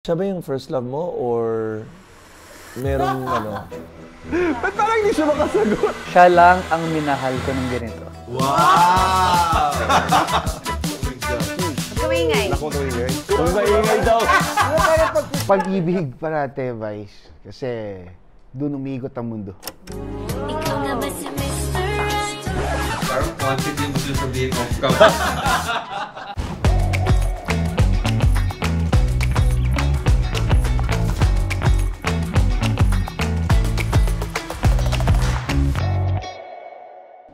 Siya ba yung first love mo or merong ano? Ba't parang hindi siya makasagot? Siya lang ang minahal ko ng ganito. Wow! Kumingay. Naku, kumingay. Kung maingay daw. Pag-ibig parate, Vice. Kasi doon umigot ang mundo. Ikaw na ba si Mr. Right? Parang quantity mo siya sabihin off cam.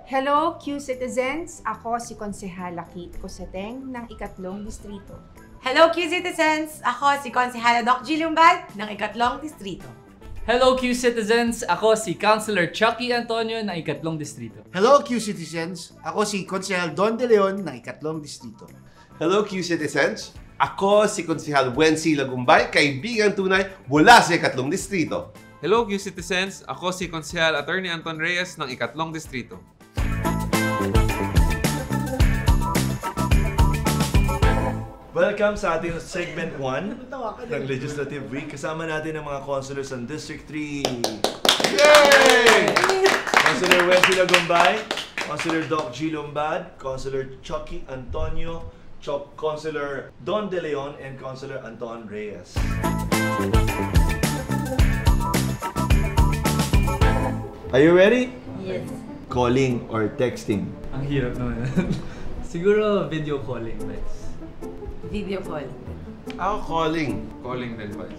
Hello, Q-Citizens! Ako si Konsehala Kate Coseteng ng ikatlong distrito. Hello, Q-Citizens! Ako si Konsehala Doc G. Lumbad ng ikatlong distrito. Hello Q-Citizens! Ako si Councilor Chucky Antonio ng ikatlong distrito. Hello, Q-Citizens! Ako si Konsehal Don De Leon ng ikatlong distrito. Hello, Q-Citizens! Ako si Konsehal Wency Lagumbay, kaibigan tunay mula sa ikatlong distrito. Hello, Q-Citizens! Ako si Konsehal Attorney Anton Reyes ng ikatlong distrito. Welcome sa ating segment 1 ng Legislative Week. Kasama natin ang mga councilors ng District 3. Yay! Councilor Wency Lagumbay, Councilor Doc G. Lumbad, Councilor Chucky Antonio, Councilor Don De Leon, and Councilor Anton Reyes. Are you ready? Yes. Calling or texting? Ang hirap naman. Siguro video calling, guys. Video call. Ako calling. Calling din ba?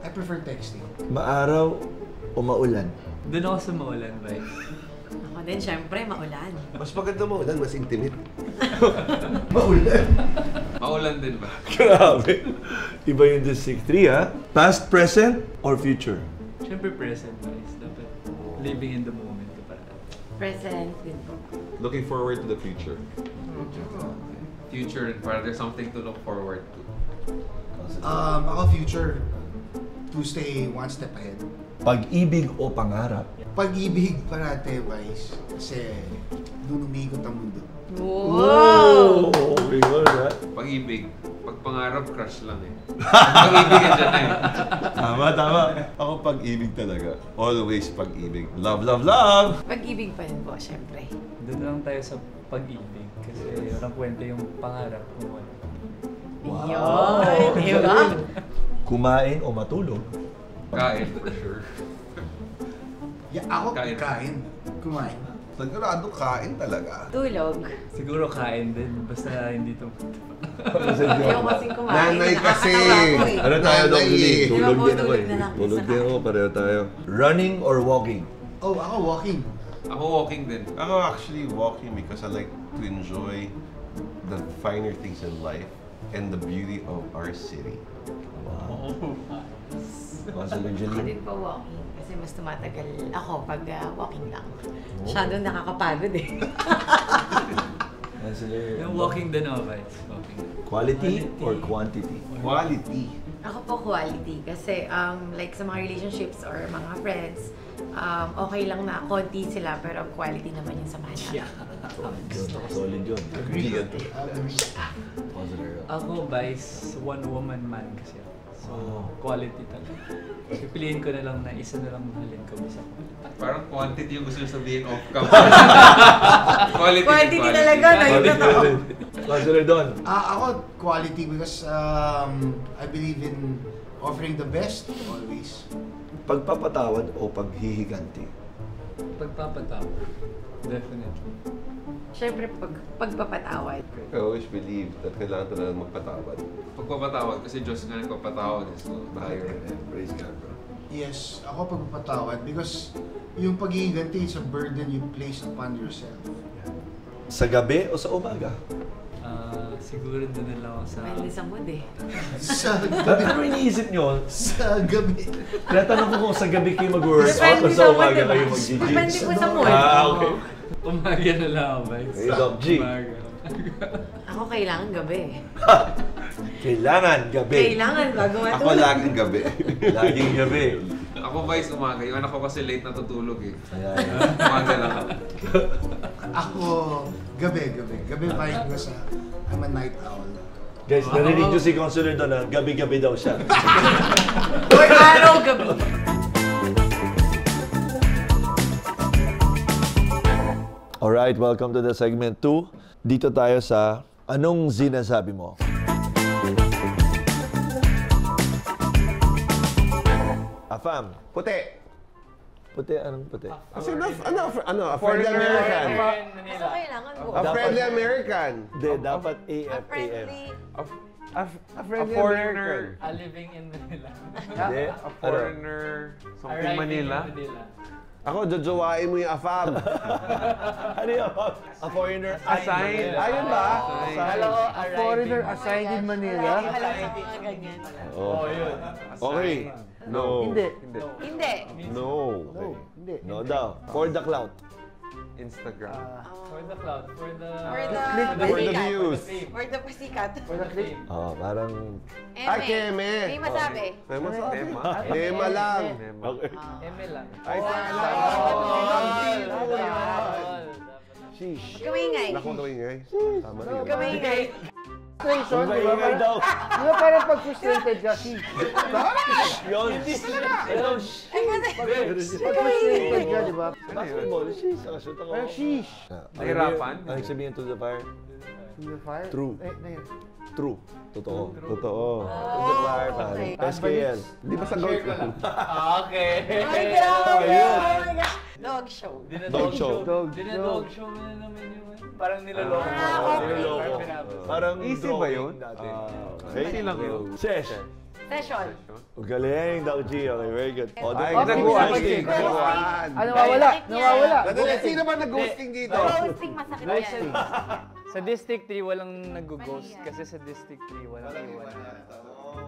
I prefer texting. Maaraw o maulan? Doon ako sa maulan, guys. Ako din, syempre, maulan. Mas maganda mo ulan, mas intimate. Maulan? Maulan din ba? Grabe. Iba yung District 3, ha? Past, present, or future? Siyempre present, guys. Dapat living in the moment ka para. Present din po. Looking forward to the future. Future and para there's something to look forward to. Ako future. To stay one step ahead. Pag-ibig o pangarap? Pag-ibig parate, Vice. Kasi doon umigot ang mundo. Wow! Okay, alright. Pag-ibig. Pag pangarap, crush lang eh. Pag-ibig yan dyan eh. Tama. Ako pag-ibig talaga. Always pag-ibig. Love, love, love! Pag-ibig pa rin po, syempre. Doon lang tayo sa pag-ibig. Kasi walang kwenta yung pangarap kung wala. Yun! Diba? Kumain o matulog? Kain for sure. Yeah, ako Kain. kain. Kumain. Sigurado kain talaga. Tulog. Siguro kain din, basta hindi to. Ayaw kasing kumain. Nanay kasi. Nakakatawa po eh. Ano tayo, Doc Nanay Lee? eh. Di ba po, tulog na lang. Tulog din ako, pareho tayo. Running or walking? Oh, ako walking. Ako walking din. Ako actually walking because I like to enjoy the finer things in life and the beauty of our city. Wow. Councilor Ako Jeline? din po walking. Kasi mas tumatagal ako pag walking lang. Masyadong nakakapagod eh. Councilor Yung walking din ako, guys. Walking. Quality or quantity? Quality. Ako po quality kasi like sa mga relationships or mga friends, okay lang na konti sila pero quality naman yung samahan natin. Solid yun. Agree. Councilor. Ako, guys, one-woman man kasi ako. So, quality talaga. Pipiliin ko na lang na isa na lang mahalin ko sa Parang quantity yung gusto nyo sabihin off cam. Quality. Quantity talaga, totoo. Councilor Don? Ako quality because I believe in offering the best always. Pagpapatawad o paghihiganti? Pagpapatawa. Definitely. Siyempre, pagpapatawad. I always believe that kailangan talaga magpatawad. Pagpapatawad kasi Diyos nga nagpapatawad eh. So, tayo rin. Praise God, bro. Yes, ako pagpapatawad because yung paghihiganti is a burden you place upon yourself. Sa gabi o sa umaga? Siguro doon na lang ako sa... Depende sa mood eh. Sa gabi. Ano iniisip nyo? Sa gabi. Tinatanong ko kung sa gabi kayo mag-workout o Depende sa sa mood, umaga diba? kayo mag-gym. Depende po sa mood. Okay. Umaga na lang ako, guys. Hey, Doc G. Umaga. Ako kailangan gabi. Kailangan gabi. Kailangan bago Ako matulog. laging gabi. Laging gabi. Ako vice umaga. Yung anak ko kasi late natutulog eh. Ayan. Umaga lang ako. Ako gabi. Gabi pa rin because I'm a night owl. Guys, narinig nyo si Consular doon na gabi-gabi daw siya. Or araw-gabi. Alright, welcome to the segment 2. Dito tayo sa Anong Sinasabi Mo? Afam. Puti. Puti, anong puti? A friendly American. So, kailangan go. A friendly American. Hindi, dapat A AF. friendly. A A friendly foreigner. A living in Manila. Hindi. A foreigner. Something Arriving Manila. in Manila. Ako, jojowain mo yung afam. Ano yun? A foreigner Assigned. Ayun ba? Hello, A foreigner assigned in Manila? Alam sa mga ganyan. Oh, yun. Okay. No. Hindi. Hindi. No. No, hindi. No daw. For the clout. Instagram. For the cloud. For the... For the For the pasikat. views. For the pasikat. For the fame. Oh, parang... Ay, Keme. May masabi. May masabi. Tema. Tema lang. Tema. Okay. ML lang. Ay, Sheesh. Kamingay. Naku, ingay. Tama rin. Kamingay. Frustration, di ba? Maingay daw. Di ba parang pag frustrated ka, sheesh. Yun. Ito, Ay, kasi... Pag frustrated ka, di ba? basketball. Sheesh. Nakashoot ako. Parang sheesh. Nahirapan? Anong sabihin to the fire? To the fire? True. Na yun. True. Totoo. Totoo. To the fire, pare. SKL. Di ba sa gold lang? Okay. Ay, grabe! Oh my gosh! Dog show. Dog show. Dinadog show mo na naman yun. Parang niloloko. okay. Niloloko. Parang Easy ba drawing yun? dati. Okay. Easy lang yun. Sesh. Session. Galing, Doc G. Okay, very good. O, Ay, the naguan. ghosting. Naguan. Nawawala. Nawawala. Sino ba nag-ghosting dito? Ghosting masakit yan. Sa District 3, walang nag-ghost. Kasi sa District 3, walang iwan.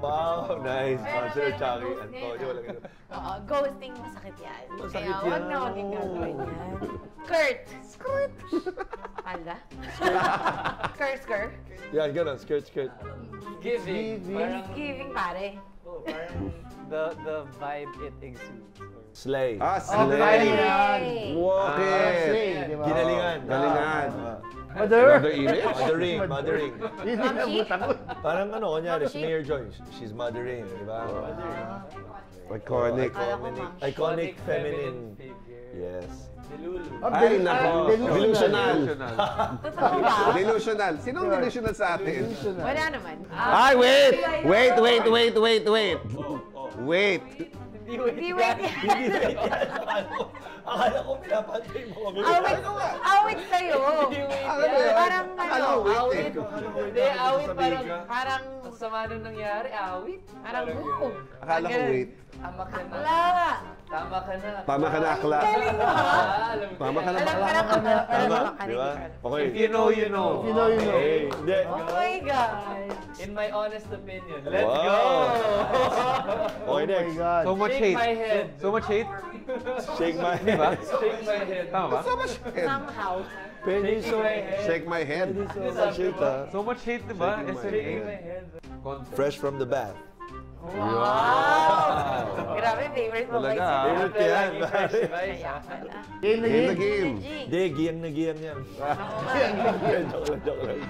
Wow, nice. Counselor Chucky. Antonio, walang ganun. Oo, ghosting masakit yan. Masakit Kaya wag yan. na wag yung gagawin yan. Kurt. Skirt. Alda? Skr. Yan, ganun. Skirt. Giving. Parang, Giving pare. parang the vibe it exudes. Slay. Slay. Yay! Okay. Di ba? Ginalingan. Galingan. Mother. Another image? Mothering. Yun yung nabutan ko. Parang ano, kunyari, si Mayor Joy, she's mothering, di ba? Iconic. Akala ko ma'am. Iconic feminine. figure. Yes. Delulu. Ay, nako. Delusional. Totoo ba? Delusional. Sinong delusional sa atin? Wala naman. Ay, wait! Wait! Hindi wait. Akala ko pinapantay mo kami. Awit sa'yo. Parang ano, awit. Hindi, awit parang... parang, Ang sama nung nangyari, awit. parang buo. Akala ko wait. Tama ka na. Wala. Tama ka na. Tama ka na, akla. Galing mo ha? Alam ko Tama ka na, Alam bakla. ka na kung Tama, ka di ba? Okay. If you know, you know. You know, you know. Okay. Hindi. Oh my God. In my honest opinion. Let's Wow. go! Okay, Oh my next. God. So much Shake hate. my head. So much hate. Shake my Diba? head. Shake my head. Tama ba? So much head. Somehow. Penny so Shake my head. much hate, ha? So much hate, diba? Shaking my SMA. Shake my head. Fresh from the bath. Wow! Grabe, favorite mo Talaga, guys. ah. Favorite ko yan. Kaya pala. Game na In the game. game. Hindi, giyang na giyang yan. Joke lang.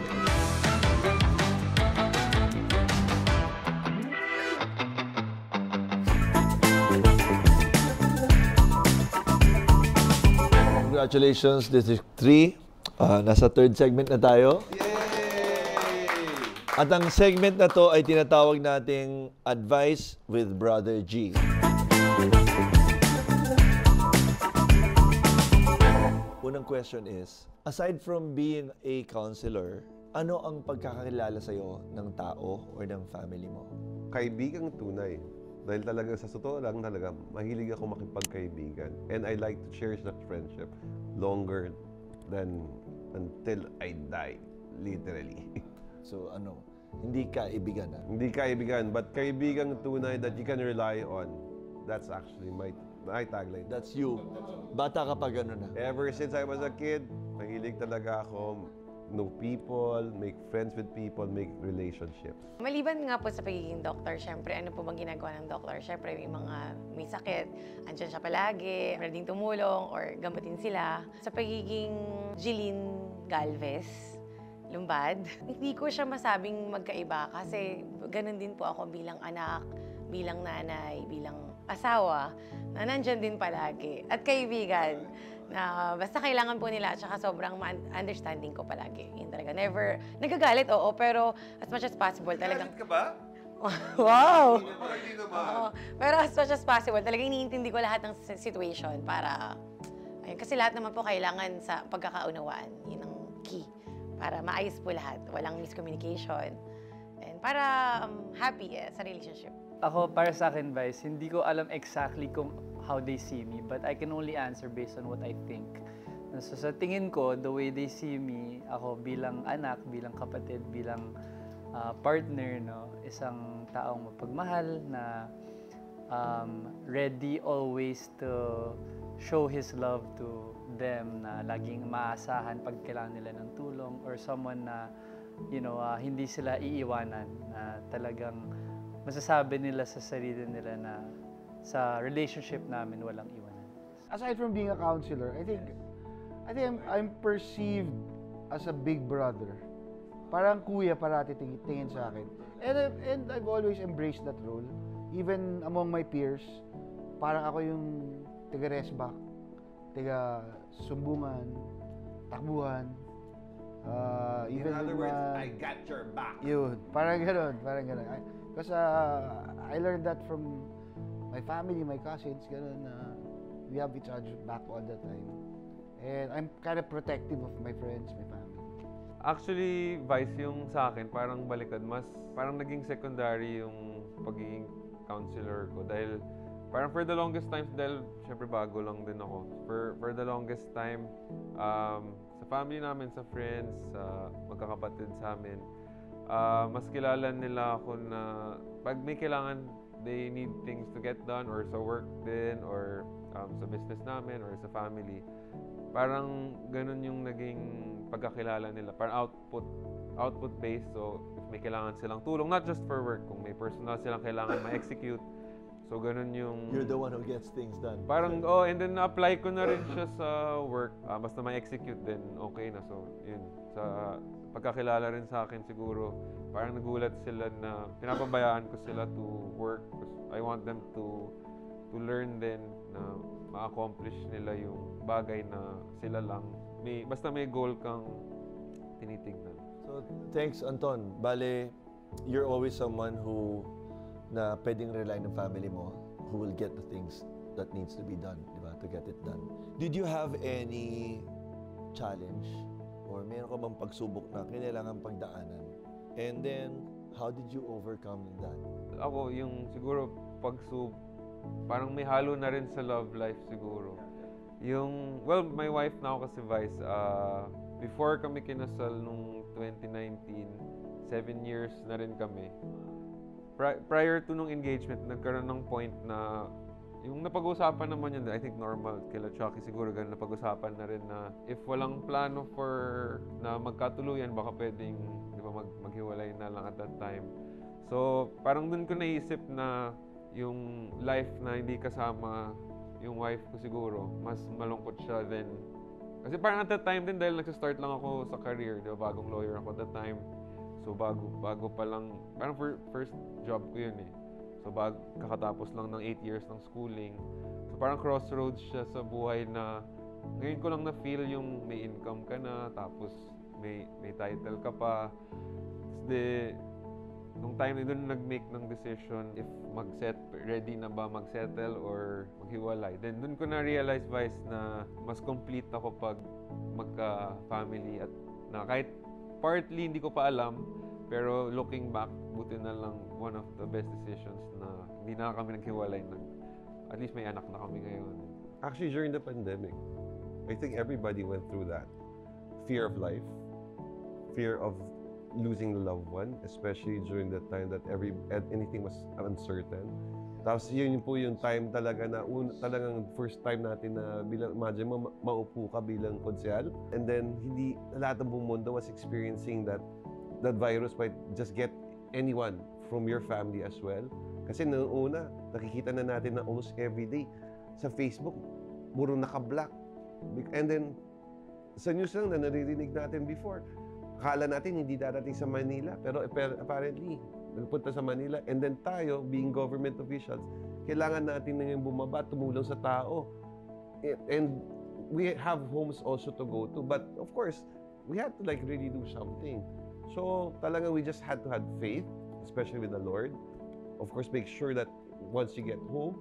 Congratulations, District 3. Nasa third segment na tayo. At ang segment na to ay tinatawag nating Advice with Brother G. Unang question is, aside from being a counselor, ano ang pagkakakilala sa'yo ng tao or ng family mo? Kaibigang tunay. Dahil talaga sa totoo lang talaga, mahilig ako makipagkaibigan. And I like to cherish that friendship longer than until I die. Literally. So ano, hindi kaibigan na? Hindi kaibigan, but kaibigang tunay that you can rely on. That's actually my tagline. That's you. Bata ka pa gano'n na. Ever since I was a kid, mahilig talaga ako know people, make friends with people, make relationships. Maliban nga po sa pagiging doktor, syempre, ano po bang ginagawa ng doktor? Syempre, may sakit, andyan siya palagi, ready tumulong or gamutin sila. Sa pagiging Jeline Galvez, Lumbad. Hindi ko siya masabing magkaiba kasi ganun din po ako bilang anak, bilang nanay, bilang asawa, na nandyan din palagi. At kaibigan, na basta kailangan po nila at saka sobrang understanding ko palagi. Yun talaga. Never, nagagalit, oo, pero as much as possible talagang... Galit ka ba? Wow! Hindi naman. Oo. Pero as much as possible, talagang iniintindi ko lahat ng situation para... Ayun, kasi lahat naman po kailangan sa pagkakaunawaan. Yun ang key. Para maayos po lahat. Walang miscommunication. And para happy sa relationship. Ako, para sa akin, Vice, hindi ko alam exactly kung how they see me, but I can only answer based on what I think. So sa tingin ko, the way they see me, ako bilang anak, bilang kapatid, bilang partner, no, isang taong mapagmahal na ready always to show his love to them, na laging maasahan pag kailangan nila ng tulong, or someone na, you know, hindi sila iiwanan, na talagang masasabi nila sa sarili nila na sa relationship namin walang iwanan. Aside from being a counselor, I think I'm perceived as a big brother. Parang kuya parati tingin sa akin. And I've always embraced that role. Even among my peers, parang ako yung tiga-resback, tiga-sumbungan, takbuhan. In other words, I got your back. Yun, parang ganun. Because I learned that from my family, my cousins, ganun na we have each other back all the time. And I'm kind of protective of my friends, my family. Actually, Vice, yung sa akin, parang baliktad. Parang naging secondary yung pagiging counselor ko. Dahil parang for the longest time, dahil syempre bago lang din ako. For the longest time, sa family namin, sa friends, sa magkakapatid sa amin, mas kilala nila ako na pag may kailangan, they need things to get done, or sa work din, or sa business namin, or sa family. Parang ganun yung naging pagkakilala nila. Parang output-based. So, if may kailangan silang tulong, not just for work, kung may personal silang kailangan ma-execute. So, ganun yung... You're the one who gets things done. Parang, and then na-apply ko na rin siya sa work. Basta ma-execute din, okay na. So, yun. Sa pagkakilala rin sa akin siguro, parang nagulat sila na pinapabayaan ko sila to work. I want them to learn din na ma-accomplish nila yung bagay na sila lang. Basta may goal kang tinitignan. So, thanks, Anton. Bale, you're always someone who na pwedeng rely ng family mo, who will get the things that needs to be done, di ba? To get it done. Did you have any challenge or mayroon ka bang pagsubok na kailangan pagdaanan? And then, how did you overcome that? Ako, yung siguro parang may halo na rin sa love life siguro. My wife na ako kasi, Vice, before kami kinasal nung 2019, 7 years na rin kami. Prior to nung engagement, nagkaroon ng point na yung napag-usapan naman yun, I think normal, kila Chucky siguro ganun napag-usapan na rin na if walang plano na magkatuluyan, baka pwedeng maghiwalay na lang at that time. So, parang dun ko naisip na yung life na hindi kasama yung wife ko siguro, mas malungkot siya than... Kasi parang at that time din, dahil nagsistart lang ako sa career, di ba? Bagong lawyer ako at that time. So bago pa lang, parang first job ko yun eh. So kakatapos lang ng 8 years ng schooling. So parang crossroads siya sa buhay na ngayon ko lang na-feel yung may income ka na, tapos may title ka pa. Nung time na doon nag-make ng decision if ready na ba mag-settle or maghiwalay. Then doon ko na-realize, Vice, na mas complete ako pag magka-family at na kahit partly hindi ko pa alam, pero looking back, buti na lang one of the best decisions na hindi na kami naghiwalay. At least may anak na kami ngayon. Actually, during the pandemic, I think everybody went through that. Fear of life, fear of losing the loved one, especially during the time that anything was uncertain. Tapos yun po yung time talaga na talagang first time natin na imagine mo, maupo ka bilang konsyal. And then hindi lahat ng buong mundo was experiencing that virus might just get anyone from your family as well. Kasi noong una, nakikita na natin na almost every day sa Facebook, puro naka-block. And then sa news lang na naririnig natin before, akala natin hindi darating sa Manila, pero apparently, nagpunta sa Manila. And then tayo, being government officials, kailangan natin na yung bumaba, tumulong sa tao. And we have homes also to go to. But of course, we had to like really do something. So talaga we just had to have faith, especially with the Lord. Of course, make sure that once you get home,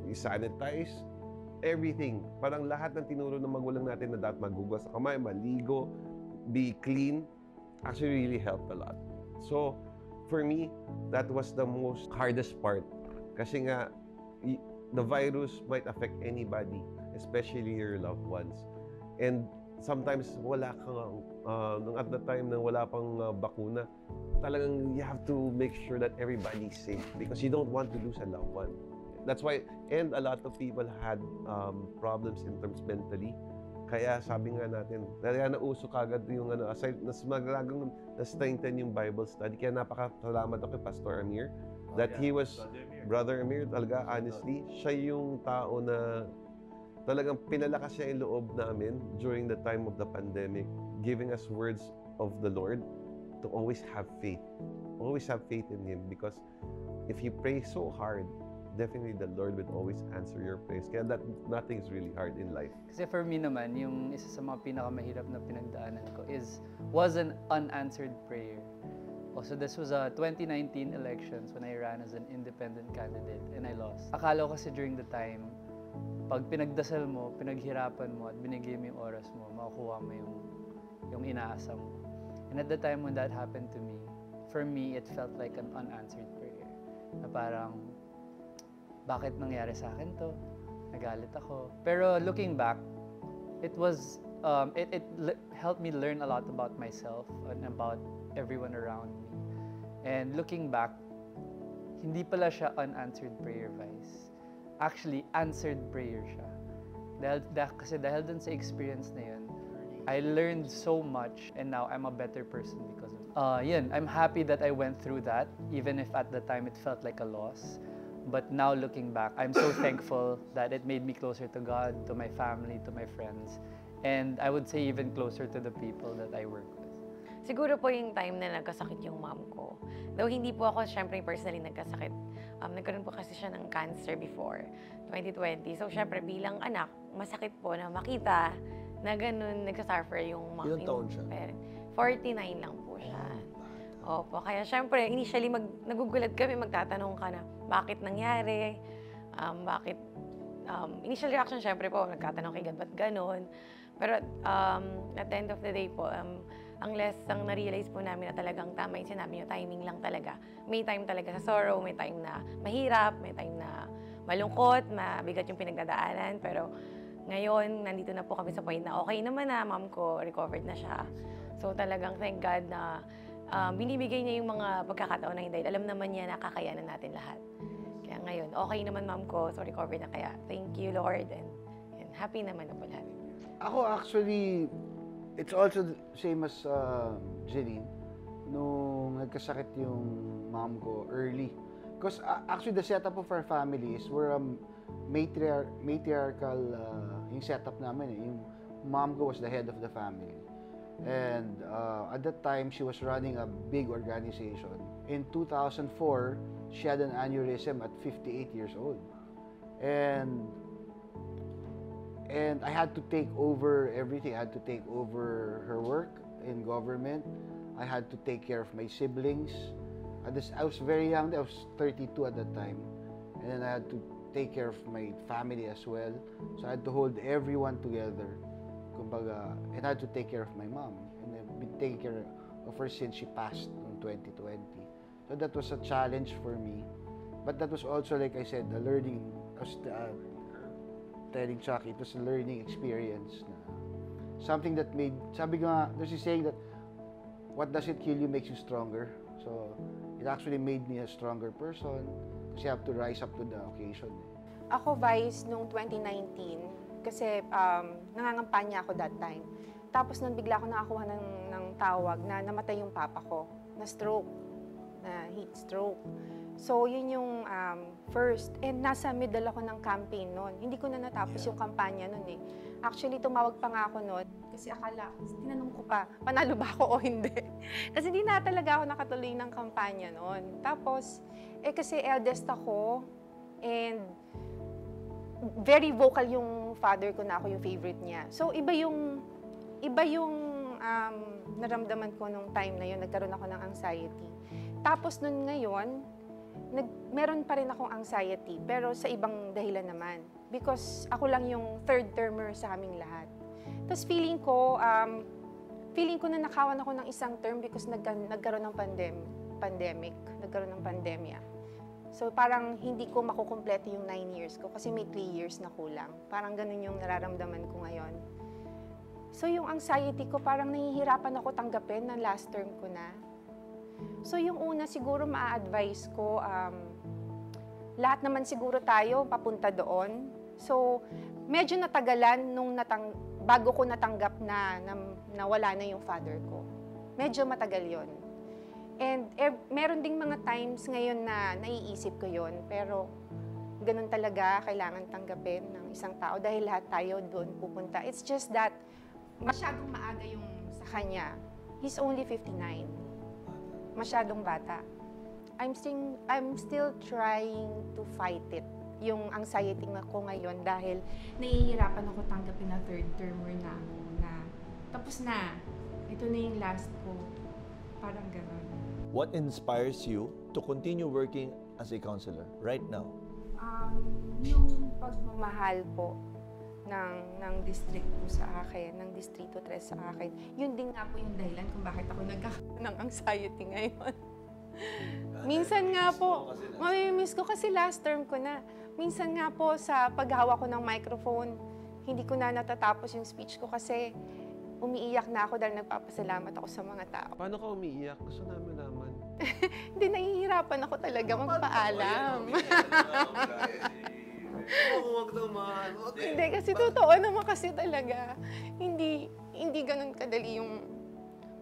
you sanitize, everything. Parang lahat ng tinuro ng magulang natin na dapat magugas sa kamay, maligo, be clean, actually really helped a lot. So, for me, that was the most hardest part. Kasi nga, the virus might affect anybody, especially your loved ones. And sometimes wala kang, at the time na wala pang bakuna, talagang you have to make sure that everybody's safe because you don't want to lose a loved one. That's why, and a lot of people had problems in terms mentally. Kaya sabi nga natin, kaya nauso kagad yung aside, magagang na-strengthen yung Bible study. Kaya napakasalamat ako kay Pastor Amir that he was, Brother Amir, talaga, honestly, siya yung tao na talagang pinalakas niya yung loob namin during the time of the pandemic, giving us words of the Lord to always have faith. Always have faith in Him because if you pray so hard, definitely the Lord will always answer your prayers. Kaya nothing is really hard in life. Kasi for me naman, yung isa sa mga pinakamahirap na pinagdaanan ko was an unanswered prayer. Also, this was a 2019 elections when I ran as an independent candidate and I lost. Akala ko kasi during the time, pag pinagdasal mo, pinaghirapan mo at binigay mo yung oras mo, makukuha mo yung inaasam mo. And at the time when that happened to me, for me, it felt like an unanswered prayer. Na parang, bakit nangyari sa akin to? Nagalit ako. Pero looking back, it helped me learn a lot about myself and about everyone around me. And looking back, hindi pala siya unanswered prayer, Vice. Actually, answered prayer siya. Kasi dahil dun sa experience na yun, I learned so much and now I'm a better person because of it. Yun, I'm happy that I went through that, even if at the time it felt like a loss. But now looking back, I'm so thankful that it made me closer to God, to my family, to my friends, and I would say even closer to the people that I work with. Siguro po yung time na nagkasakit yung mom ko. Though hindi po ako syempre personally nagkasakit. Nagkaroon po kasi siya ng cancer before 2020. So syempre bilang anak, masakit po na makita na ganun nagsasuffer yung mom. Ilang taon siya? 49 lang po siya. Opo, kaya syempre, initially nagugulat kami, magtatanong ka na, bakit nangyari? Initial reaction syempre po, nagtatanong kay God, ba't ganon? Pero at the end of the day po, ang na-realize po namin na talagang tama yung sinabi nyo, timing lang talaga. May time talaga sa sorrow, may time na mahirap, may time na malungkot, mabigat yung pinagdadaanan. Pero ngayon, nandito na po kami sa point na okay naman na, mom ko, recovered na siya. So talagang thank God na binibigay niya yung mga pagkakataon na hindi. Alam naman niya na kakayanan natin lahat. Kaya ngayon, okay naman mom ko, so recover na kaya. Thank you, Lord. And happy naman na po lahat. Ako actually, it's also the same as Jeline. Nung nagkasakit yung mom ko early. Because actually the setup of our family is we're a matriarchal yung setup namin. Yung mom ko was the head of the family. And at that time, she was running a big organization. In 2004, she had an aneurysm at 58 years old. And I had to take over everything. I had to take over her work in government. I had to take care of my siblings. I was very young. I was 32 at that time. And then I had to take care of my family as well. So I had to hold everyone together. Kumbaga, and I had to take care of my mom. And I've been taking care of her since she passed in 2020. So that was a challenge for me. But that was also, like I said, the learning. I was telling Chucky, it was a learning experience. Something that made, sabi nga, there's a saying that, what doesn't kill you makes you stronger. So it actually made me a stronger person kasi you have to rise up to the occasion. Ako, Vice, nung 2019, kasi nangangampanya ako that time. Tapos nung bigla ako nakakuha ng tawag na namatay yung papa ko, na stroke, na heat stroke. So, yun yung first. And nasa middle ako ng campaign noon. Hindi ko na natapos yung kampanya noon eh. Actually, tumawag pa nga ako noon. Kasi akala, tinanong ko pa, panalo ba ako o hindi? Kasi hindi na talaga ako nakatuloy ng kampanya noon. Tapos, kasi eldest ako, and very vocal yung father ko na ako yung favorite niya. So, iba yung naramdaman ko nung time na yun, nagkaroon ako ng anxiety. Tapos nun ngayon, meron pa rin akong anxiety, pero sa ibang dahilan naman. Because ako lang yung third termer sa aming lahat. Tapos feeling ko na nakawan ako ng isang term because nagkaroon ng pandemic, nagkaroon ng pandemya. So parang hindi ko makukumpleto yung 9 years ko kasi may 3 years na kulang. Parang ganun yung nararamdaman ko ngayon. So yung anxiety ko, parang nahihirapan ako tanggapin na last term ko na. So yung una siguro maa-advise ko, lahat naman siguro tayo papunta doon. So medyo natagalan nung bago ko natanggap na wala na yung father ko. Medyo matagal yon. And meron ding mga times ngayon na naiisip ko yon, pero ganun talaga kailangan tanggapin ng isang tao dahil lahat tayo doon pupunta. It's just that masyadong maaga yung sa kanya. He's only 59. Masyadong bata. I'm still trying to fight it. Yung anxiety ko ngayon dahil nahihirapan ako tanggapin na third termer na ako na tapos na. Ito na yung last ko. Parang gano'n. What inspires you to continue working as a counselor right now? Yung pagmamahal po ng district po sa akin, ng Distrito 3 sa akin. Yun din nga po yung dahilan kung bakit ako nagkakaroon ng anxiety ngayon. Minsan nga po, mamimiss ko kasi last term ko na. Minsan nga po sa paghawa ko ng microphone, hindi ko na natatapos yung speech ko kasi umiiyak na ako dahil nagpapasalamat ako sa mga tao. Paano ka umiiyak? Gusto namin naman. Hindi, nahihirapan ako talaga magpaalam. Huwag naman. Hindi, kasi totoo naman kasi talaga. Hindi ganun kadali yung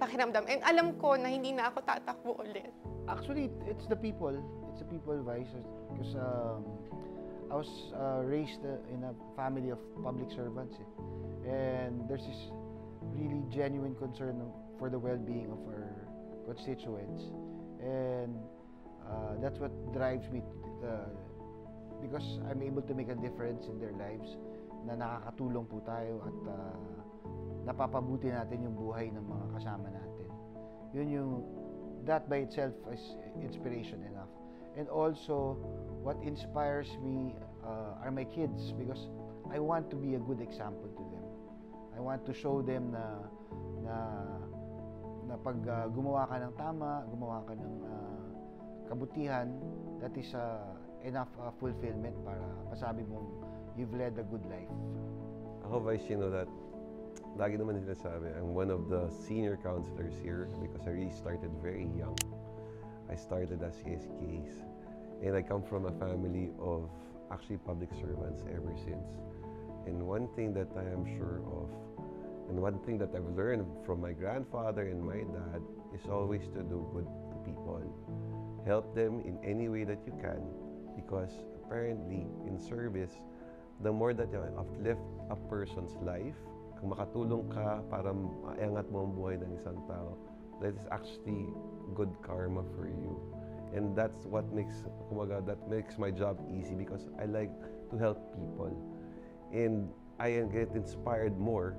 pakiramdam. And alam ko na hindi na ako tatakbo ulit. Actually, it's the people. It's the people, Vice. Because I was raised in a family of public servants. And there's this really genuine concern for the well-being of our constituents. And that's what drives me because I'm able to make a difference in their lives, na nakakatulong po tayo at napapabuti natin yung buhay ng mga kasama natin. That by itself is inspiration enough. And also, what inspires me are my kids, because I want to be a good example to them. I want to show them na pag gumawa ka ng tama, gumawa ka ng kabutihan, that is enough fulfillment para masabi mong you've led a good life. Ako, Vice, you know that lagi naman sinasabi, I'm one of the senior counselors here because I really started very young. I started as CSKs, and I come from a family of actually public servants ever since. And one thing that I am sure of, and one thing that I've learned from my grandfather and my dad, is always to do good to people. Help them in any way that you can, because apparently in service, the more that you uplift a person's life, kung makatulong ka para maangat mo ang buhay ng isang tao, that is actually good karma for you. And that's what makes my job easy, because I like to help people. And I get inspired more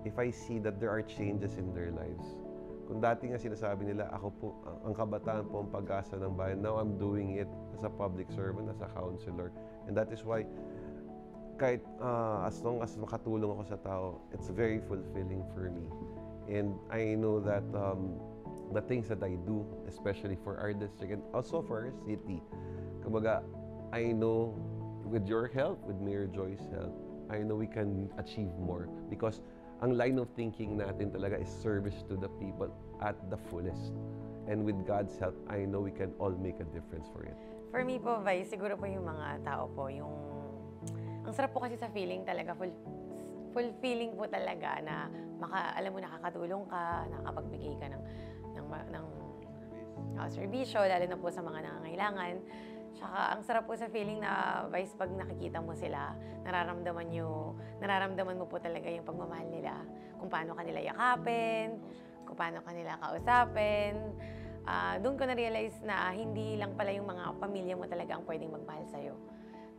if I see that there are changes in their lives. Kung dati nga sinasabi nila, ako po, ang kabataan po ang pag-asa ng bayan, now I'm doing it as a public servant, as a counselor. And that is why, kahit as long as makatulong ako sa tao, it's very fulfilling for me. And I know that the things that I do, especially for our district and also for our city, kumbaga, I know with your help, with Mayor Joy's help, I know we can achieve more, because ang line of thinking natin talaga is service to the people at the fullest. And with God's help, I know we can all make a difference for it. For me po, Vice, siguro po yung mga tao po, ang sarap po kasi sa feeling talaga, fulfilling po talaga na alam mo, nakakatulong ka, nakapagbigay ka ng serbisyo, lalo na po sa mga nangangailangan. Tsaka ang sarap po sa feeling na Vice, pag nakikita mo sila, nararamdaman mo po talaga yung pagmamahal nila. Kung paano kanila yakapin, kung paano kanila kausapin. Doon ko na-realize na hindi lang pala yung mga pamilya mo talaga ang pwedeng magmahal sa'yo.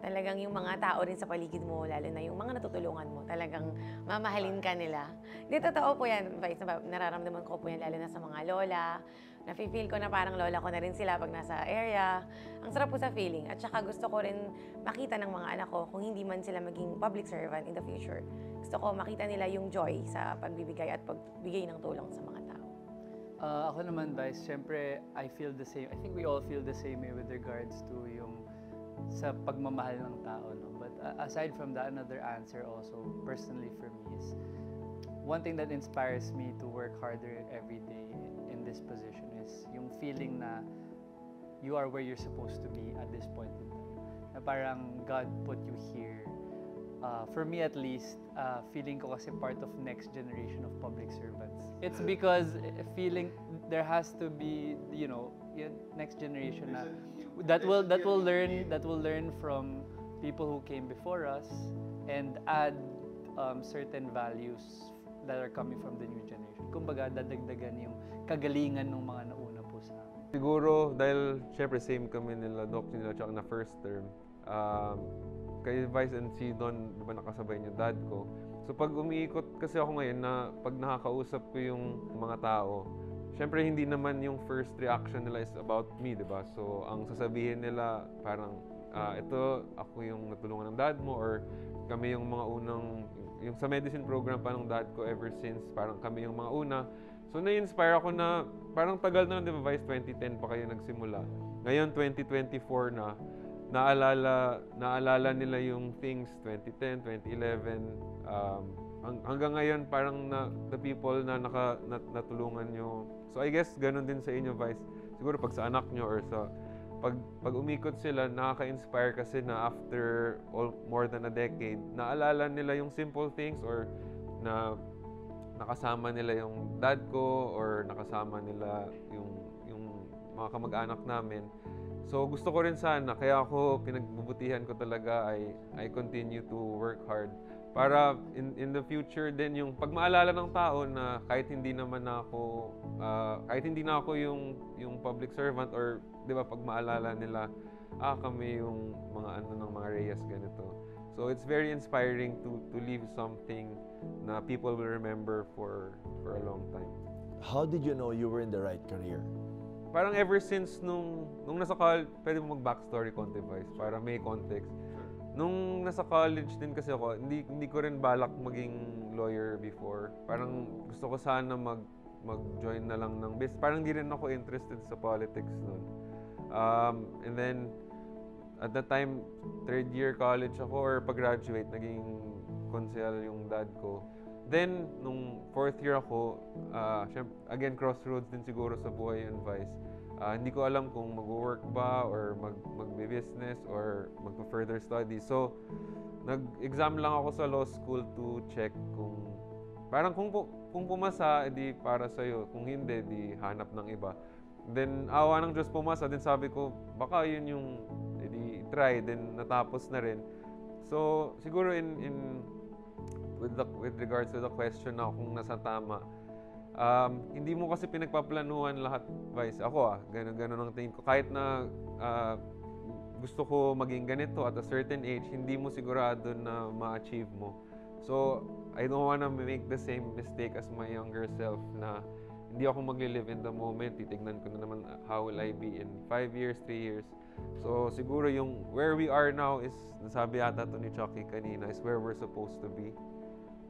Talagang yung mga tao rin sa paligid mo, lalo na yung mga natutulungan mo, talagang mamahalin ka nila. Hindi, totoo po yan, Vice, nararamdaman ko po yan, lalo na sa mga lola. Nafe-feel ko na parang lola ko na rin sila pag nasa area. Ang sarap po sa feeling. At saka gusto ko rin makita ng mga anak ko, kung hindi man sila maging public servant in the future, gusto ko makita nila yung joy sa pagbibigay at pagbigay ng tulong sa mga tao. Ako naman, Vice, syempre, I feel the same. I think we all feel the same way with regards to yung sa pagmamahal ng tao, no? But aside from that, another answer also, personally for me, is one thing that inspires me to work harder every day in this position is yung feeling na you are where you're supposed to be at this point in time. Na parang God put you here. For me at least, feeling ko kasi part of next generation of public servants. It's because feeling there has to be, you know, next generation na that will learn from people who came before us and add certain values that are coming from the new generation. Kumbaga, dadagdagan yung kagalingan ng mga nauna po sa amin. Siguro, dahil syempre same kami nila, Doc, nila, tsaka na first term, kay Vice and si Don, di ba nakasabay niya dad ko. So pag umiikot kasi ako ngayon na pag nakakausap ko yung mga tao, syempre hindi naman yung first reaction nila is about me, di ba? So ang sasabihin nila parang, ito ako yung natulungan ng dad mo, or kami yung mga unang, yung sa medicine program pa ng dad ko ever since, parang kami yung mga una. So na-inspire ako na, parang tagal na, di ba Vice, 2010 pa kayo nagsimula. Ngayon 2024 na, naalala nila yung things 2010, 2011, hanggang ngayon parang the people na natulungan nyo. So I guess ganun din sa inyo, Vice. Siguro pag sa anak nyo or sa pag umikot sila, nakaka-inspire kasi na after more than a decade, naalala nila yung simple things, or na nakasama nila yung dad ko, or nakasama nila yung mga kamag-anak namin. So gusto ko rin sana, kaya ako pinagbubutihan ko talaga I continue to work hard para in the future din yung pag maalala ng tao na kahit hindi na ako yung public servant, or 'di ba, pag maalala nila kami yung mga ng mga Reyes ganito. So it's very inspiring to leave something na people will remember for a long time. How did you know you were in the right career? Parang ever since nung nasa college, pwede mo mag-backstory konti, Vice, para may context. Nung nasa college din kasi ako, hindi ko rin balak maging lawyer before. Parang gusto ko sana mag-join na lang ng business. Parang hindi rin ako interested sa politics noon. And then, at that time, third year college ako, or pag-graduate, naging konsehal yung dad ko. Then, nung fourth year ako, again, crossroads din siguro sa buhay and Vice. Hindi ko alam kung mag-work ba, or mag-business, or mag-further studies. So, nag-exam lang ako sa law school to check kung, parang kung pumasa, edi para sa'yo. Kung hindi, di hanap ng iba. Then, awa ng Diyos pumasa, then sabi ko, baka yun yung, edi try, then natapos na rin. So, siguro with regards to the question na kung nasa tama, hindi mo kasi pinagpaplanuhan lahat, Vice. Ako ganun ang tingin ko. Kahit na gusto ko maging ganito at a certain age, hindi mo sigurado na ma-achieve mo. So, I don't wanna make the same mistake as my younger self na hindi ako magli-live in the moment. Titignan ko na naman how will I be in 5 years, 3 years. So, siguro yung where we are now is, nasabi ata to ni Chucky kanina, is where we're supposed to be.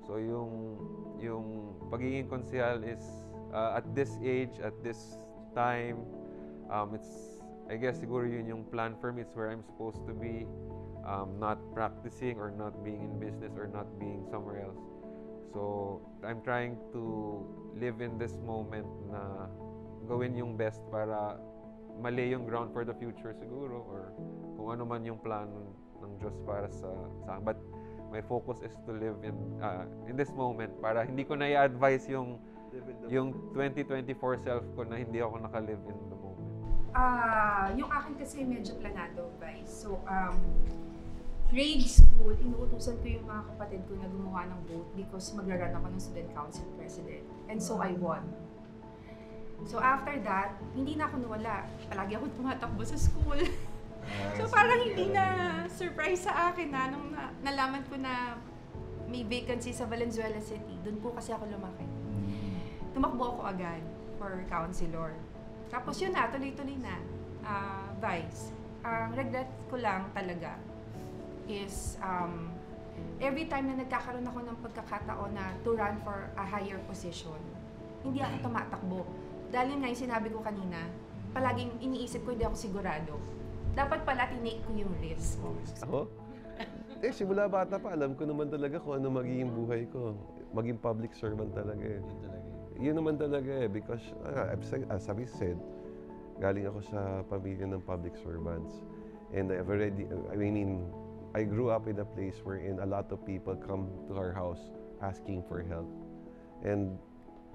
So yung pagiging konsehal is at this age, at this time, I guess siguro yun yung plan for me. It's where I'm supposed to be, not practicing or not being in business or not being somewhere else. So I'm trying to live in this moment na gawin yung best para mali yung ground for the future siguro, or kung ano man yung plan ng Diyos para sa but my focus is to live in this moment para hindi ko na i-advise yung 2024 self ko na hindi ako naka-live in the moment. Yung akin kasi medyo planado, guys. So, grade school, inuutusan ko yung mga kapatid ko na gumawa ng vote because magra-run ako ng student council president. And so I won. So after that, hindi na ako nawala. Palagi ako tumatakbo sa school. So parang hindi na surprise sa akin na nung nalaman ko na may vacancy sa Valenzuela City. Doon po kasi ako lumaki. Tumakbo ako agad for councilor. Tapos yun na, tuloy-tuloy na. Vice. Ang regret ko lang talaga is every time na nagkakaroon ako ng pagkakataon na to run for a higher position, hindi ako tumatakbo. Dahil yun nga yung sinabi ko kanina, palaging iniisip ko hindi ako sigurado. Dapat pala tinake ko yung risk. Ako? Simula bata pa, alam ko naman talaga kung ano magiging buhay ko. Maging public servant talaga eh. Yun naman talaga eh, because as I said, galing ako sa pamilya ng public servants. And I grew up in a place wherein a lot of people come to our house asking for help. And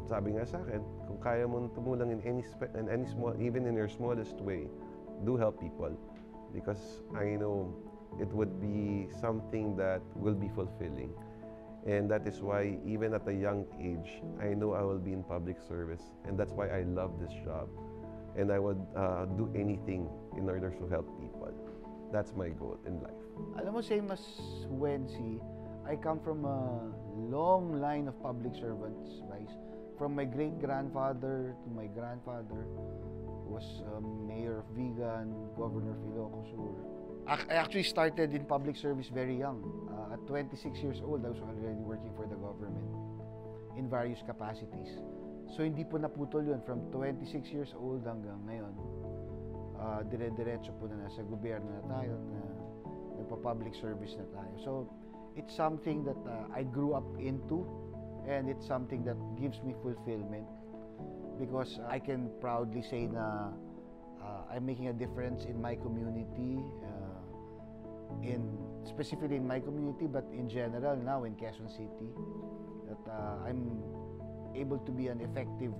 sabi nga sa akin, kung kaya mo tumulong in any small, even in your smallest way, do help people. Because I know it would be something that will be fulfilling. And that is why, even at a young age, I know I will be in public service. And that's why I love this job. And I would do anything in order to help people. That's my goal in life. Alam mo, same as Wency, I come from a long line of public servants, Vice. From my great-grandfather to my grandfather, who was mayor of Vigan, Governor of Ilocos. I actually started in public service very young. At 26 years old, I was already working for the government in various capacities. So hindi po naputol yun from 26 years old hanggang ngayon. Dire-diretso po na nasa gobyerno na tayo, na nagpa-public service na tayo. So it's something that I grew up into, and it's something that gives me fulfillment because I can proudly say na I'm making a difference in my community, specifically in my community, but in general now in Quezon City, that I'm able to be an effective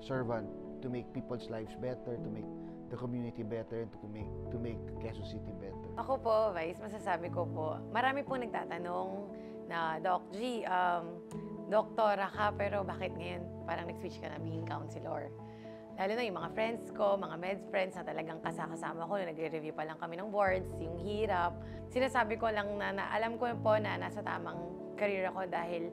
servant to make people's lives better, to make the community better, and to make Quezon City better. Ako po, Vice, masasabi ko po, marami po nagtatanong na, Doc G, doktora ka, pero bakit ngayon parang nag-switch ka na being counselor? Lalo na yung mga friends ko, mga med friends na talagang kasama ko, na nagre-review pa lang kami ng boards, yung hirap. Sinasabi ko lang na alam ko po na nasa tamang career ako dahil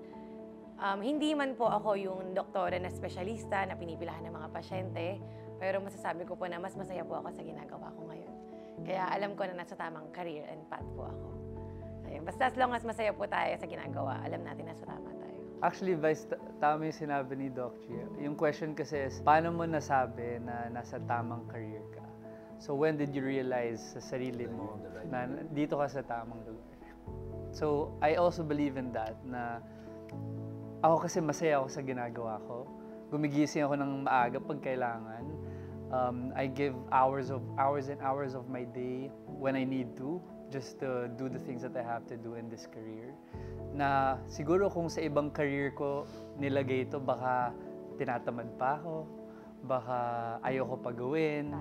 hindi man po ako yung doktora na espesyalista na pinipilahan ng mga pasyente, pero masasabi ko po na mas masaya po ako sa ginagawa ko ngayon. Kaya alam ko na nasa tamang career and path po ako. Ayun. Basta as long as masaya po tayo sa ginagawa, alam natin na sa tama tayo. Actually, Vice, tama yung sinabi ni Doc G. Yung question kasi is, paano mo nasabi na nasa tamang career ka? So, when did you realize sa sarili mo na dito ka sa tamang lugar? So, I also believe in that, na ako kasi masaya ako sa ginagawa ko. Gumigising ako ng maaga pag kailangan. I give hours and hours of my day when I need to, just to do the things that I have to do in this career. Na siguro kung sa ibang career ko nilagay ito, baka tinatamad pa ako, baka ayoko pa gawin,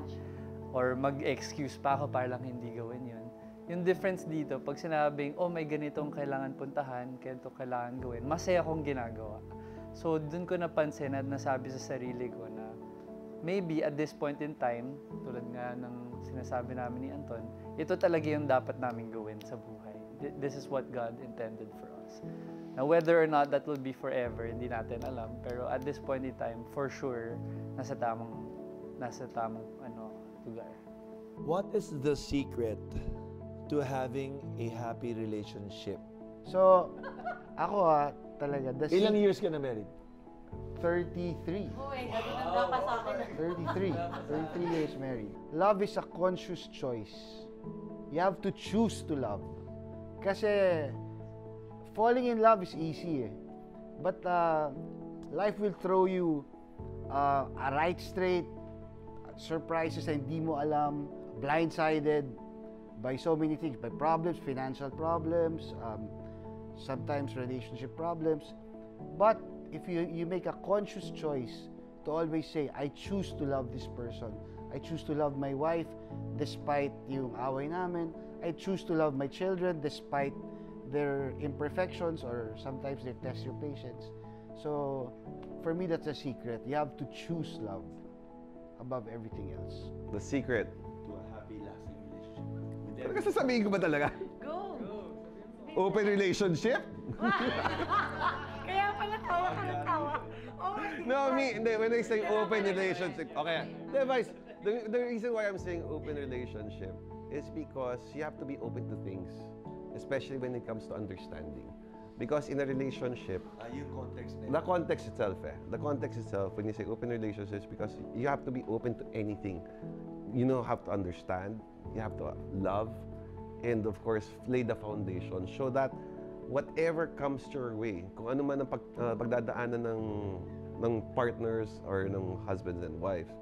or mag-excuse pa ako para lang hindi gawin yun. Yung difference dito, pag sinabing, oh may ganitong kailangan puntahan, ganito kailangan gawin, masaya akong ginagawa. So dun ko napansin at nasabi sa sarili ko na maybe at this point in time, tulad nga ng sinasabi namin ni Anton, ito talaga yung dapat namin gawin sa buhay. This is what God intended for us. Now, whether or not that will be forever, hindi natin alam. Pero at this point in time, for sure, nasa tamang lugar. What is the secret to having a happy relationship? So, ako talaga. Ilang years ka na married? 33. Uy, nagtanda ka sa akin. 33 years married. Love is a conscious choice. You have to choose to love. Kasi falling in love is easy eh. But life will throw you a right straight, surprises na hindi mo alam, blindsided by so many things, by problems, financial problems, sometimes relationship problems. But if you make a conscious choice to always say, I choose to love this person, I choose to love my wife despite yung away namin. I choose to love my children despite their imperfections or sometimes they test your patience. So, for me, that's a secret. You have to choose love above everything else. The secret. To a happy, lasting relationship. With Talaga sasabihin ko ba talaga? Go! Open relationship? Kaya pala tawa ka ng tawa. Oh, No, when I say open relationship, okay. Vice, the reason why I'm saying open relationship is because you have to be open to things, especially when it comes to understanding. Because in a relationship, yung context na yun. the context itself, the context itself, when you say open relationships, because you have to be open to anything. You have to understand, you have to love, and of course, lay the foundation so that whatever comes your way, kung ano man ang pagdadaanan ng partners or ng husbands and wives,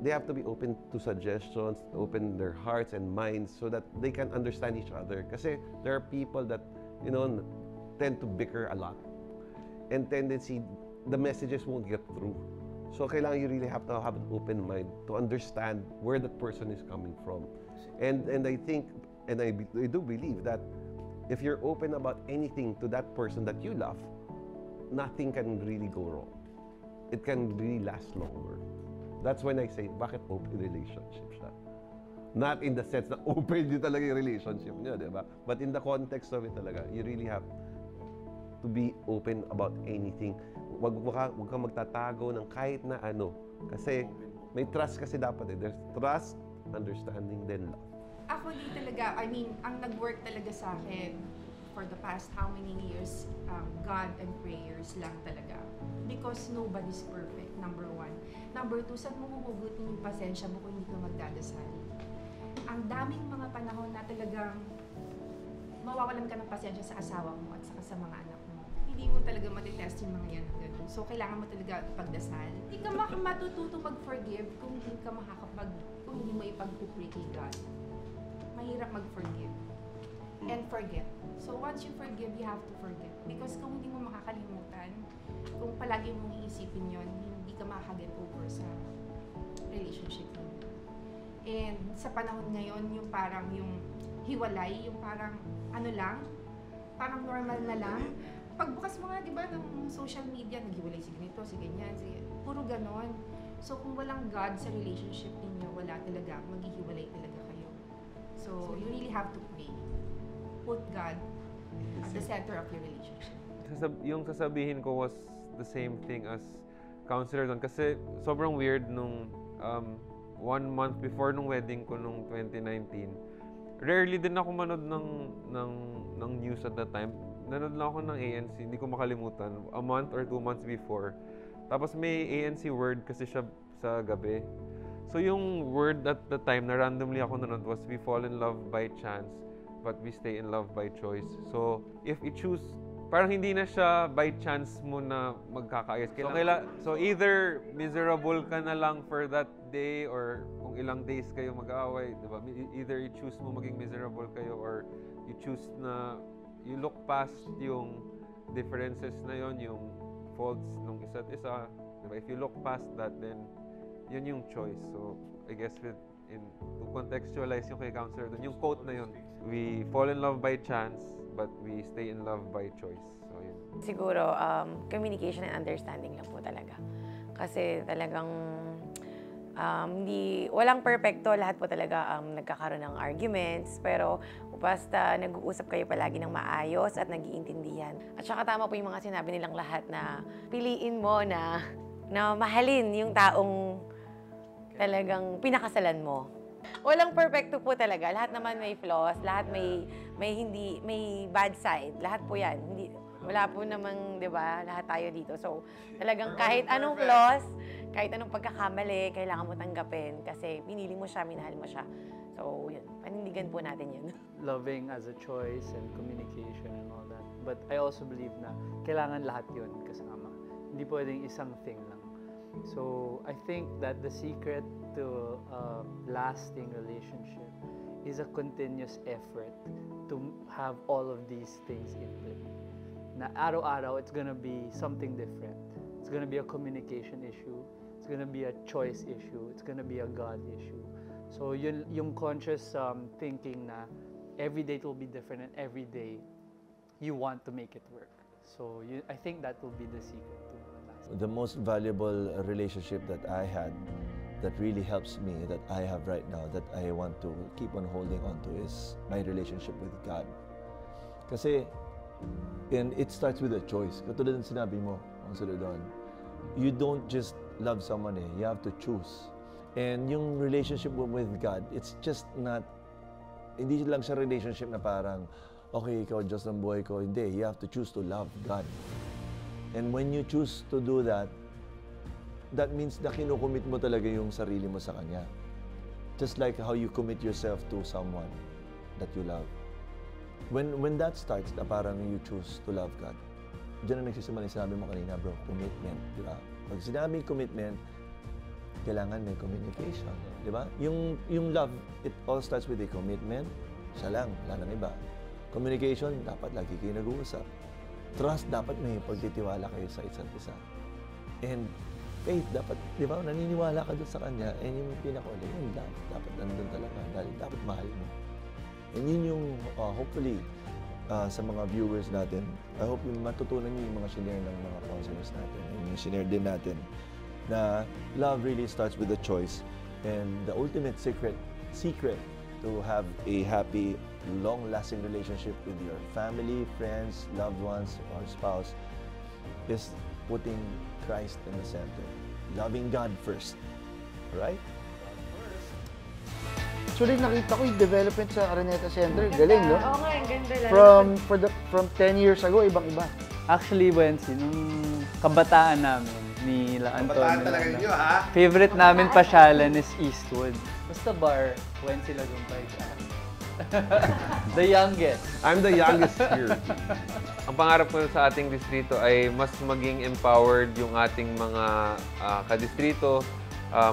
they have to be open to suggestions, open their hearts and minds so that they can understand each other. Kasi there are people that, tend to bicker a lot. And tendency, the messages won't get through. So kailangan you really have to have an open mind to understand where that person is coming from. And I think, and I do believe that if you're open about anything to that person that you love, nothing can really go wrong. It can really last longer. That's when I say, bakit open relationship siya? Not in the sense na open yun talaga yung relationship niya, di ba? But in the context of it talaga, you really have to be open about anything. Wag kang magtatago ng kahit na ano. Kasi may trust kasi dapat eh. There's trust, understanding, then love. Actually talaga, ang nag-work talaga sa akin for the past how many years, God and prayers lang talaga. Because nobody's perfect, number one. Number two, saan mo huhugutin yung pasensya mo kung hindi ka magdadasal? Ang daming mga panahon na talagang mawawalan ka ng pasensya sa asawa mo at saka sa mga anak mo. Hindi mo talaga matitest yung mga yan ng ganun. So, kailangan mo talaga pagdasal. Hindi ka matututo mag-forgive kung hindi mo ipag-pray kay God. Mahirap mag-forgive. And forget. So, once you forgive, you have to forget. Because kung hindi mo makakalimutan, kung palagi mong iisipin yon, hindi ka makakaget over sa relationship mo. And sa panahon ngayon, yung parang yung hiwalay, yung parang parang normal na lang. Pagbukas mo nga, di ba, ng social media, naghiwalay si ganito, si ganyan, puro ganon. So, kung walang God sa relationship ninyo, wala talaga, maghihiwalay talaga kayo. So, you really have to pray. Put God at the center of your relationship. Yung sasabihin ko was the same thing as counselor doon. Kasi sobrang weird nung 1 month before nung wedding ko nung 2019. Rarely din ako manood ng news at that time. Nanood lang ako ng ANC, hindi ko makalimutan. A month or 2 months before. Tapos may ANC word kasi siya sa gabi. So yung word at the time na randomly ako nanood was, we fall in love by chance, but we stay in love by choice. So if you choose, parang hindi na siya by chance mo na magkakaayos. So either miserable ka na lang for that day or kung ilang days kayo mag-aaway, diba? Either you choose mo maging miserable kayo or you choose na you look past yung differences na yon, yung faults ng isa't isa. Diba? If you look past that, then yun yung choice. So I guess to contextualize yung kay counselor doon, yung quote na yun, we fall in love by chance, but we stay in love by choice. So, yun. Siguro, communication and understanding lang po talaga. Kasi talagang walang perfecto, lahat po talaga nagkakaroon ng arguments, pero basta nag-uusap kayo palagi ng maayos at nag-iintindihan. At saka tama po yung mga sinabi nilang lahat na piliin mo na mahalin yung taong talagang pinakasalan mo. Walang perfecto po talaga. Lahat naman may flaws, lahat may bad side. Lahat po 'yan. Wala po namang, 'di ba? Lahat tayo dito. So, talagang kahit anong flaws, kahit anong pagkakamali, kailangan mo tanggapin kasi pinili mo siya, minahal mo siya. So, yun. Panindigan po natin 'yun. Loving as a choice and communication and all that. But I also believe na kailangan lahat 'yun kasama. Hindi pwedeng isang thing lang. So, I think that the secret to a lasting relationship is a continuous effort to have all of these things in play. Na araw-araw, it's gonna be something different. It's gonna be a communication issue. It's It's gonna be a choice issue. It's gonna be a God issue. So yung conscious thinking na every day it will be different and every day you want to make it work. So I think that will be the secret to last. The most valuable relationship that I had that really helps me, that I have right now, that I want to keep on holding on to is my relationship with God. Kasi, and it starts with a choice. Katulad ng sinabi mo, Counselor Don, you don't just love someone you have to choose. And yung relationship with God, it's just not, hindi lang siya relationship na parang, okay, ikaw, Diyos ng buhay ko. Hindi, you have to choose to love God. And when you choose to do that, that means na kinukommit mo talaga yung sarili mo sa Kanya. Just like how you commit yourself to someone that you love. When that starts, na parang you choose to love God, diyan na nagsisimula yung sinabi mo kanina, bro, commitment, di ba? Pag sinabing commitment, kailangan may communication, di ba? Yung love, it all starts with a commitment. Siya lang, wala nang iba. Communication, dapat lagi kayo nag-uusap. Trust, dapat may pagtitiwala kayo sa isa't isa. And faith, dapat, di ba, naniniwala ka doon sa Kanya. And yung pinaka-uli, yung love, dapat nandun talaga. Dahil dapat mahal mo. And yun yung, hopefully, sa mga viewers natin, I hope yung matutunan nyo yung mga shinare ng mga counselors natin. Yung shinare din natin na love really starts with a choice. And the ultimate secret to have a happy, long-lasting relationship with your family, friends, loved ones, or spouse is putting Christ in the center. Loving God first. Right? Actually, nakita ko yung development sa Araneta Center. Galing, no? Oo nga, ang ganda lang. From 10 years ago, ibang-iba. Actually, Wensi, nung kabataan namin, ni Antonio. Kabataan talaga ninyo, ha? Favorite namin pasyalan is Eastwood. Basta bar, Wensi Lagumbay siya. The youngest. I'm the youngest here. Ang pangarap ko sa ating distrito ay mas maging empowered yung ating mga kadistrito,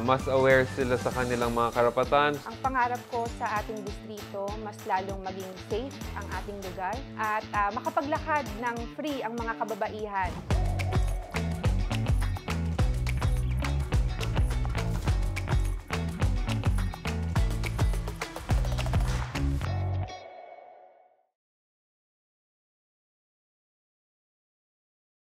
mas aware sila sa kanilang mga karapatan. Ang pangarap ko sa ating distrito, mas lalong maging safe ang ating lugar at makapaglakad ng free ang mga kababaihan.